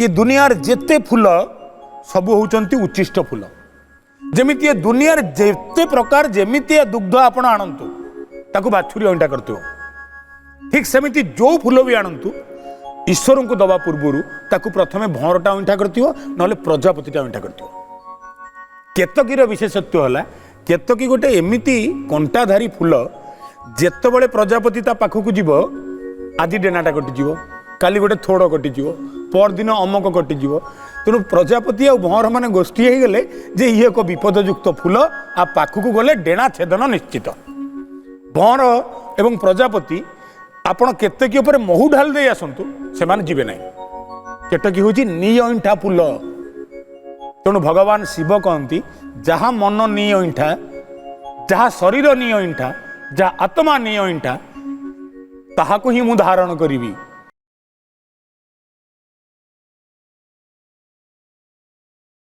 ये दुनियार जेते फूल सब होउचंती उच्चिष्ट फूल जेमिति ये दुनियार जेते प्रकार जेमिति दुग्ध आपण आणंतु ताकू बाछुरी अंटा करते ठीक सेमिति जो फूल भी आणंतु ईश्वर को दवा पूर्व ताकू प्रथमे भंवरटा अंटा करथियो नले प्रजापतिटा अंटा करथियो। केतकीर विशेषत्व है केतकी गोटे एमिति कंटाधारी फूल जेतबेले प्रजापति ता पाखक जीव आदि डेनाटा कटिଯିव काली गोटे थोड़ कटिଯିव परदिन अमक कटिଯିव तेणु प्रजापति आ भंवर मैंने गोष्ठी हो गले जे ये एक विपदयुक्त फूल आ पाखक गले डेणा छेदन निश्चित। भंवर एवं प्रजापति आपण केतकी उपर महू ढाल दे आसतु से जीवे ना केतकी हूँ निअंठा फूल तेणु भगवान शिव कहती जहाँ मन निअंठा जहाँ शरीर निअंठा जहाँ आत्मा निअंठा ताहाकु ही मु धारण करी